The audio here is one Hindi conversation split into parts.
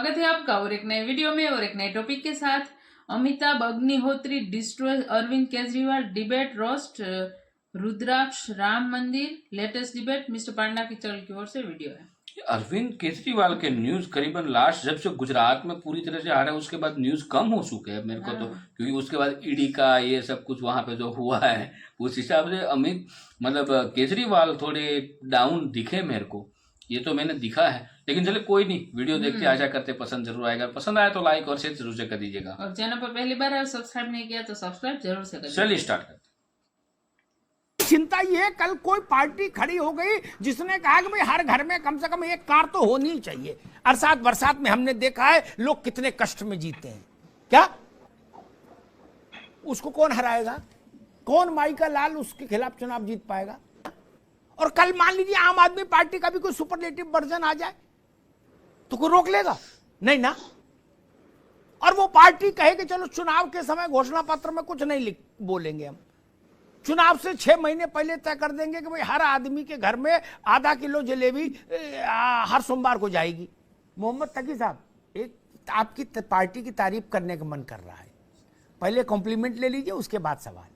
स्वागत है आपका और एक नए वीडियो में और एक नए टॉपिक के साथ। Amitabh Agnihotri destroy Arvind Kejriwal debate roast Rudraksh Ram Mandir latest debate. Mister पांडा की चल की ओर से वीडियो है। अरविंद केजरीवाल के न्यूज करीबन लास्ट जब से गुजरात में पूरी तरह से आ रहे हैं उसके बाद न्यूज कम हो चुके हैं मेरे को तो, क्योंकि उसके बाद ईडी का ये सब कुछ वहां पे जो हुआ है उस हिसाब से अमित केजरीवाल थोड़े डाउन दिखे मेरे को, ये तो मैंने दिखा है। लेकिन चलिए कोई नहीं, वीडियो देखते आशा करते पसंद जरूर आएगा, पसंद आया तो लाइक और शेयर जरूर से कर दीजिएगा और चैनल पर पहली बार है सब्सक्राइब नहीं किया तो सब्सक्राइब जरूर से करिए। चलिए स्टार्ट करते। चिंता ये कल कोई पार्टी खड़ी हो गई जिसने कहा कि भाई हर घर में कम से कम एक कार तो होनी ही चाहिए। अरसात बरसात में हमने देखा है लोग कितने कष्ट में जीते हैं, क्या उसको कौन हराएगा? कौन माई का लाल उसके खिलाफ चुनाव जीत पाएगा? और कल मान लीजिए आम आदमी पार्टी का भी कोई सुपरलेटिव वर्जन आ जाए तो कोई रोक लेगा? नहीं ना। और वो पार्टी कहे कि चलो चुनाव के समय घोषणा पत्र में कुछ नहीं बोलेंगे, हम चुनाव से 6 महीने पहले तय कर देंगे कि भाई हर आदमी के घर में आधा किलो जलेबी हर सोमवार को जाएगी। मोहम्मद तकी साहब, एक आपकी पार्टी की तारीफ करने का मन कर रहा है, पहले कॉम्प्लीमेंट ले लीजिए उसके बाद सवाल।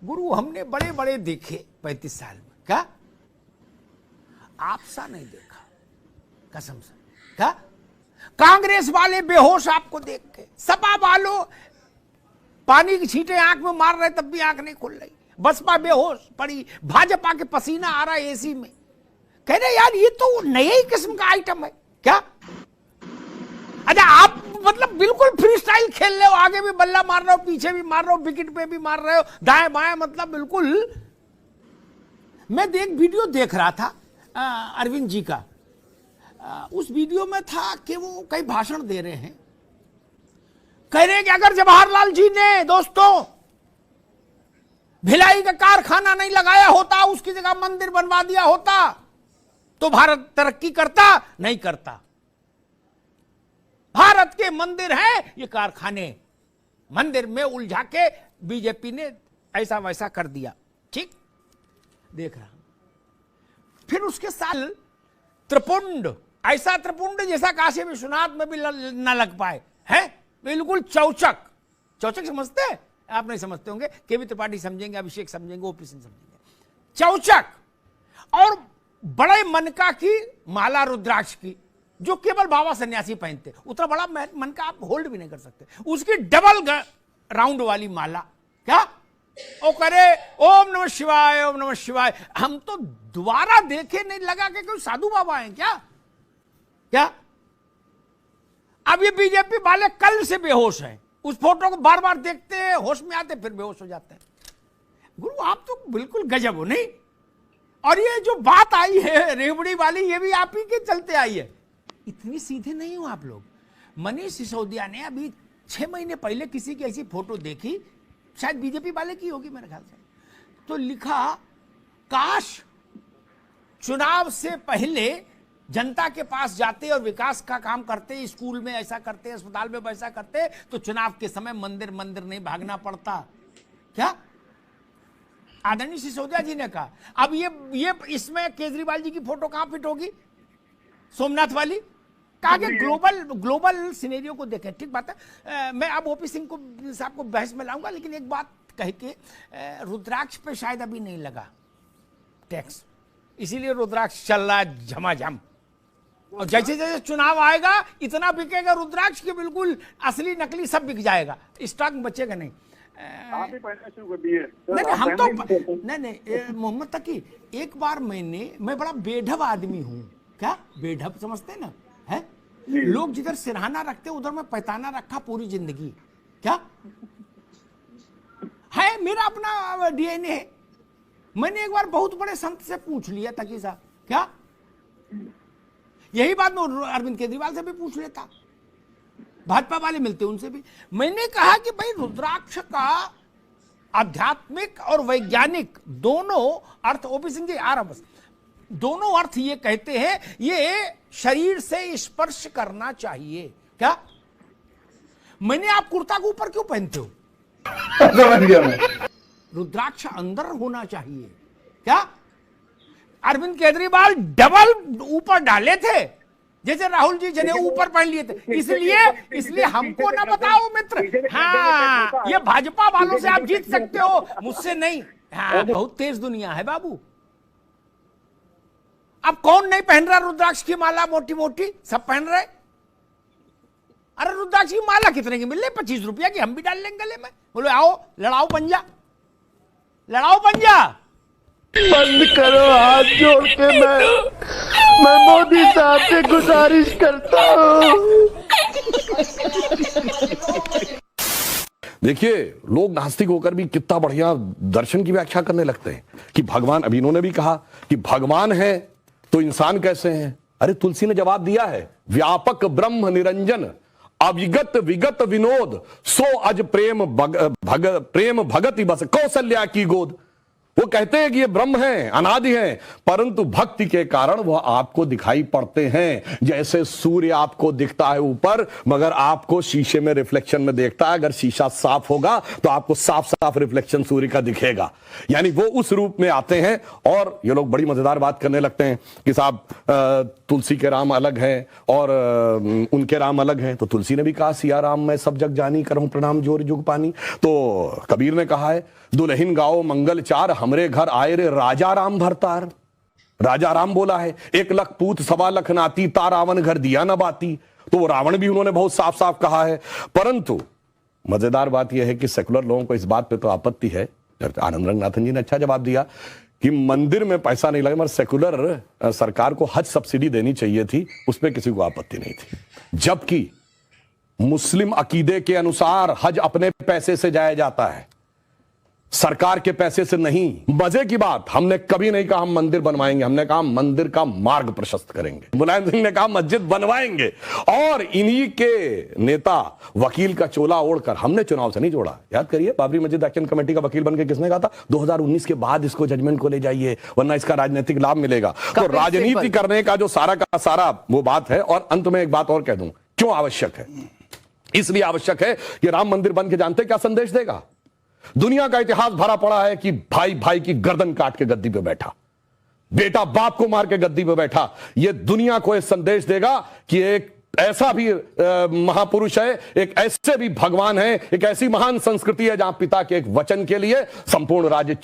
गुरु हमने बड़े बड़े देखे 35 साल में, क्या आप सा नहीं देखा कसम से। क्या कांग्रेस वाले बेहोश आपको देख के, सपा वालों पानी की छींटे आंख में मार रहे तब भी आंख नहीं खुल रही, बसपा बेहोश पड़ी, भाजपा के पसीना आ रहा है एसी में, कह रहे यार ये तो नए ही किस्म का आइटम है। क्या अच्छा आप मतलब बिल्कुल फ्री स्टाइल खेल रहे हो, आगे भी बल्ला मार रहे हो, पीछे भी मार रहे हो, विकेट पे भी मार रहे हो, दाएं बाएं, मतलब बिल्कुल। मैं एक वीडियो देख रहा था अरविंद जी का, उस वीडियो में था कि वो कई भाषण दे रहे हैं, कह रहे हैं कि अगर जवाहरलाल जी ने दोस्तों भिलाई का कारखाना नहीं लगाया होता, उसकी जगह मंदिर बनवा दिया होता तो भारत तरक्की करता? नहीं करता। भारत के मंदिर हैं ये कारखाने, मंदिर में उलझा के बीजेपी ने ऐसा वैसा कर दिया। ठीक देख रहा हूं। फिर उसके साथ त्रिपुंड, ऐसा त्रिपुंड जैसा काशी विश्वनाथ में भी न लग पाए हैं, बिल्कुल चौचक। चौचक समझते हैं आप? नहीं समझते होंगे, केवी त्रिपाठी समझेंगे, अभिषेक समझेंगे, ओपी सिंह समझेंगे। चौचक और बड़े मनका की माला रुद्राक्ष की, जो केवल बाबा सन्यासी पहनते, उतना बड़ा मनका आप होल्ड भी नहीं कर सकते, उसकी डबल राउंड वाली माला। क्या ओ करे ओम नमः शिवाय, ओम नमः शिवाय। हम तो दोबारा देखे नहीं, लगा के कोई साधु बाबा हैं क्या? क्या अब ये बीजेपी वाले कल से बेहोश हैं, उस फोटो को बार बार देखते हैं, होश में आते फिर बेहोश हो जाते हैं। गुरु आप तो बिल्कुल गजब हो, नहीं? और ये जो बात आई है रेवड़ी वाली, ये भी आप ही के चलते आई है। इतनी सीधे नहीं हो आप लोग। मनीष सिसोदिया ने अभी 6 महीने पहले किसी की ऐसी फोटो देखी, शायद बीजेपी वाले की होगी मेरे ख्याल से, तो लिखा काश चुनाव से पहले जनता के पास जाते और विकास का काम करते, स्कूल में ऐसा करते, अस्पताल में वैसा करते, तो चुनाव के समय मंदिर मंदिर नहीं भागना पड़ता। क्या आदरणीय सिसोदिया जी ने कहा। अब ये इसमें केजरीवाल जी की फोटो कहां फिट होगी? सोमनाथ वाली। कहा कि ग्लोबल सिनेरियो को देखें। ठीक बात है, मैं अब ओपी सिंह को साहब को बहस में लाऊंगा, लेकिन एक बात कह के, रुद्राक्ष पे शायद अभी नहीं लगा टैक्स, इसीलिए रुद्राक्ष चल रहा है झमाझम, और जैसे जैसे चुनाव आएगा इतना बिकेगा रुद्राक्ष की बिल्कुल असली नकली सब बिक जाएगा, स्टॉक बचेगा नहीं। आप ही पहले शुरू कर दिए। नहीं हम तो नहीं मोहम्मद तकी, एक बार मैं बड़ा बेढब आदमी हूँ। क्या बेढब समझते ना है? लोग जिधर सिरहाना रखते उधर मैं पैताना रखा पूरी जिंदगी। क्या है मेरा अपना डीएनए है। मैंने एक बार बहुत बड़े संत से पूछ लिया तकी साहब, क्या यही बात मैं अरविंद केजरीवाल से भी पूछ लेता, भाजपा वाले मिलते उनसे भी। मैंने कहा कि भाई रुद्राक्ष का आध्यात्मिक और वैज्ञानिक दोनों अर्थ, ओपी सिंह जी आ रहा बस, दोनों अर्थ ये कहते हैं ये शरीर से स्पर्श करना चाहिए। क्या मैंने आप कुर्ता के ऊपर क्यों पहनते हो? समझ गया मैं। रुद्राक्ष अंदर होना चाहिए। क्या अरविंद केजरीवाल डबल ऊपर डाले थे जैसे राहुल जी जने ऊपर पहन लिए थे, इसलिए हमको ना बताओ मित्र। हाँ, ये भाजपा वालों से आप जीत सकते हो, मुझसे नहीं। हाँ, बहुत तेज दुनिया है बाबू। अब कौन नहीं पहन रहा रुद्राक्ष की माला मोटी मोटी? सब पहन रहे। अरे रुद्राक्ष की माला कितने की मिल रही? 25 रुपया की, हम भी डाल लेंगे गले में। बोले आओ लड़ाओ पंजा, लड़ाओ पंजा। बंद करो हाथ जोड़ के, मैं मोदी साहब से गुजारिश करता हूँ। देखिए, लोग नास्तिक होकर भी कितना बढ़िया दर्शन की व्याख्या करने लगते हैं कि भगवान, अभी इन्होंने भी कहा कि भगवान है तो इंसान कैसे हैं। अरे तुलसी ने जवाब दिया है, व्यापक ब्रह्म निरंजन अविगत विगत विनोद सो अज प्रेम प्रेम भगति बस कौशल्या की गोद। वो कहते हैं कि ये ब्रह्म है, अनादि है, परंतु भक्ति के कारण वह आपको दिखाई पड़ते हैं। जैसे सूर्य आपको दिखता है ऊपर, मगर आपको शीशे में रिफ्लेक्शन में देखता है। अगर शीशा साफ होगा तो आपको साफ साफ रिफ्लेक्शन सूर्य का दिखेगा। यानी वो उस रूप में आते हैं। और ये लोग बड़ी मजेदार बात करने लगते हैं कि साहब तुलसी के राम अलग हैं और उनके राम अलग हैं। तो तुलसी ने भी कहा, सिया राम मैं सब जग जानी, करहूं प्रणाम जोर जुग पानी। तो कबीर ने कहा है, दुल्हिन गाओ मंगल चार, हमरे घर आए रे राजा राम भरतार। राजा राम बोला है, 1 लाख पूत 1.25 लाख नाती, ता रावण घर दिया न बाती। तो वो रावण भी उन्होंने बहुत साफ साफ कहा है। परंतु मजेदार बात यह है कि सेकुलर लोगों को इस बात पे तो आपत्ति है। आनंद रंगनाथन जी ने अच्छा जवाब दिया कि मंदिर में पैसा नहीं लगा, मगर सेकुलर सरकार को हज सब्सिडी देनी चाहिए थी, उस पर किसी को आपत्ति नहीं थी। जबकि मुस्लिम अकीदे के अनुसार हज अपने पैसे से जाया जाता है, सरकार के पैसे से नहीं। मजे की बात, हमने कभी नहीं कहा हम मंदिर बनवाएंगे, हमने कहा मंदिर का मार्ग प्रशस्त करेंगे। मुलायम सिंह ने कहा मस्जिद बनवाएंगे। और इन्हीं के नेता वकील का चोला ओढ़कर, हमने चुनाव से नहीं जोड़ा। याद करिए, बाबरी मस्जिद एक्शन कमेटी का वकील बनकर किसने कहा था, 2019 के बाद इसको जजमेंट को ले जाइए वरना इसका राजनीतिक लाभ मिलेगा। तो राजनीति करने का जो सारा का सारा वो बात है। और अंत में एक बात और कह दूं, क्यों आवश्यक है? इसलिए आवश्यक है कि राम मंदिर बन के जानते क्या संदेश देगा? दुनिया का इतिहास भरा पड़ा है कि भाई भाई की गर्दन काट के गद्दी पे बैठा, बेटा बाप को मार के गद्दी पे बैठा। यह दुनिया को एक संदेश देगा कि एक ऐसा भी महापुरुष है, एक ऐसे भी भगवान है, एक ऐसी महान संस्कृति है जहां पिता के एक वचन के लिए संपूर्ण राज्य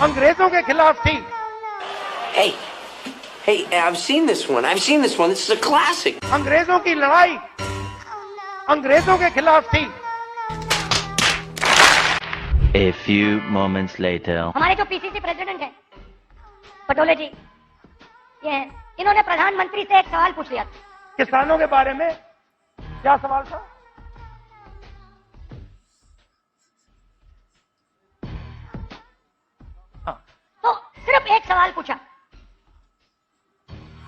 अंग्रेजों के खिलाफ थी। Hey, I've seen this one. This is a classic. अंग्रेजों की लड़ाई अंग्रेजों के खिलाफ थी। A few moments later. हमारे जो पीसीसी प्रेसिडेंट हैं पटोले जी, ये इन्होंने प्रधानमंत्री से एक सवाल पूछ लिया था। किसानों के बारे में क्या सवाल था? तो सिर्फ एक सवाल पूछा।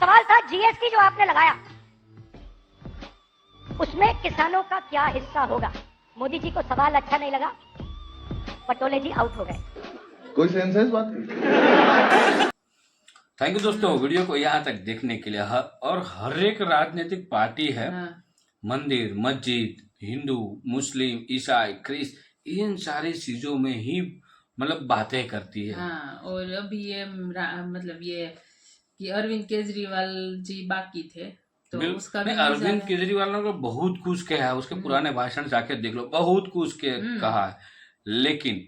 सवाल था, जीएसटी जो आपने लगाया उसमें किसानों का क्या हिस्सा होगा? मोदी जी को सवाल अच्छा नहीं लगा, पटोले जी आउट हो गए। कोई सेंस है इस बात की? थैंक यू दोस्तों, वीडियो को यहाँ तक देखने के लिए। और हर एक राजनीतिक पार्टी है, मंदिर मस्जिद, हिंदू मुस्लिम ईसाई ख्रिस्त, इन सारी चीजों में ही मतलब बातें करती है। हाँ, और अभी ये मतलब ये कि अरविंद केजरीवाल जी बाकी थे तो उसका भी अरविंद केजरीवाल ने तो बहुत कुछ कहा है, उसके पुराने भाषण जाके देख लो, बहुत कुछ कहा है। लेकिन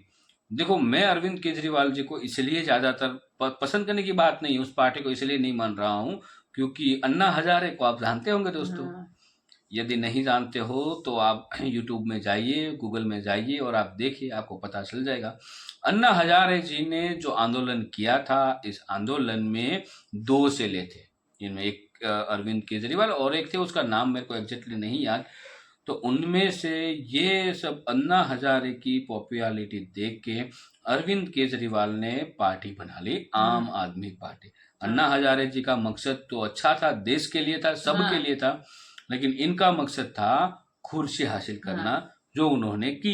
देखो, मैं अरविंद केजरीवाल जी को इसलिए ज्यादातर पसंद करने की बात नहीं, उस पार्टी को इसलिए नहीं मान रहा हूँ क्योंकि अन्ना हजारे को आप जानते होंगे दोस्तों। यदि नहीं जानते हो तो आप यूट्यूब में जाइए, गूगल में जाइए और आप देखिए, आपको पता चल जाएगा। अन्ना हजारे जी ने जो आंदोलन किया था, इस आंदोलन में 2 सेले थे, जिनमें एक अरविंद केजरीवाल और एक थे, उसका नाम मेरे को एग्जैक्टली नहीं याद। तो उनमें से ये सब अन्ना हजारे की पॉपुलैरिटी देख के अरविंद केजरीवाल ने पार्टी बना ली, आम आदमी पार्टी। अन्ना हजारे जी का मकसद तो अच्छा था, देश के लिए था, सबके लिए था, लेकिन इनका मकसद था कुर्सी हासिल करना, जो उन्होंने की।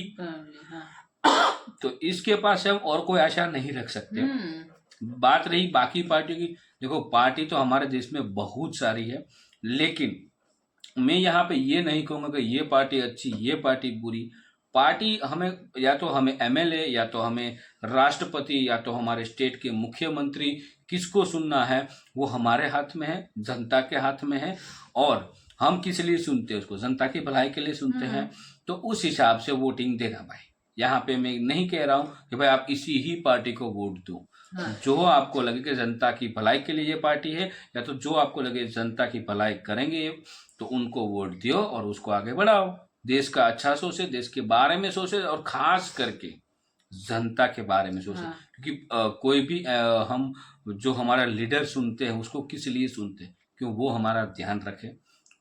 तो इसके पास हम और कोई आशा नहीं रख सकते। बात रही बाकी पार्टियों की, देखो पार्टी तो हमारे देश में बहुत सारी है, लेकिन मैं यहाँ पे ये नहीं कहूँगा कि ये पार्टी अच्छी, ये पार्टी बुरी। पार्टी हमें या तो हमें एमएलए, या तो हमें राष्ट्रपति, या तो हमारे स्टेट के मुख्यमंत्री, किसको सुनना है वो हमारे हाथ में है, जनता के हाथ में है। और हम किस लिए सुनते हैं उसको, जनता की भलाई के लिए सुनते हैं। तो उस हिसाब से वोटिंग देना भाई। यहाँ पे मैं नहीं कह रहा हूँ कि भाई आप इसी ही पार्टी को वोट दो। जो आपको लगे कि जनता की भलाई के लिए ये पार्टी है, या तो जो आपको लगे जनता की भलाई करेंगे तो उनको वोट दियो और उसको आगे बढ़ाओ। देश का अच्छा सोचे, देश के बारे में सोचे, और खास करके जनता के बारे में सोचे। क्योंकि कोई भी हम जो हमारा लीडर सुनते हैं उसको किस लिए सुनते हैं, क्यों वो हमारा ध्यान रखे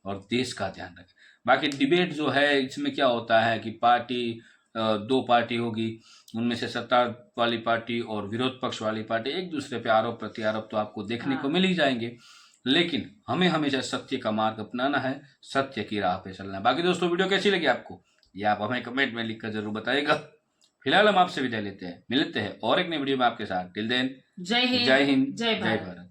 और देश का ध्यान रखे। बाकी डिबेट जो है इसमें क्या होता है कि पार्टी दो पार्टी होगी, उनमें से सत्ता वाली पार्टी और विरोध पक्ष वाली पार्टी एक दूसरे पे आरोप प्रत्यारोप तो आपको देखने को मिल ही जाएंगे। लेकिन हमें हमेशा सत्य का मार्ग अपनाना है, सत्य की राह पे चलना है। बाकी दोस्तों वीडियो कैसी लगी आपको ये आप हमें कमेंट में लिखकर जरूर बताइएगा। फिलहाल हम आपसे विदाई लेते हैं, मिलते हैं और एक नई वीडियो में आपके साथ। टिल देन जय हिंद, जय हिंद, जय जय भारत। भारत।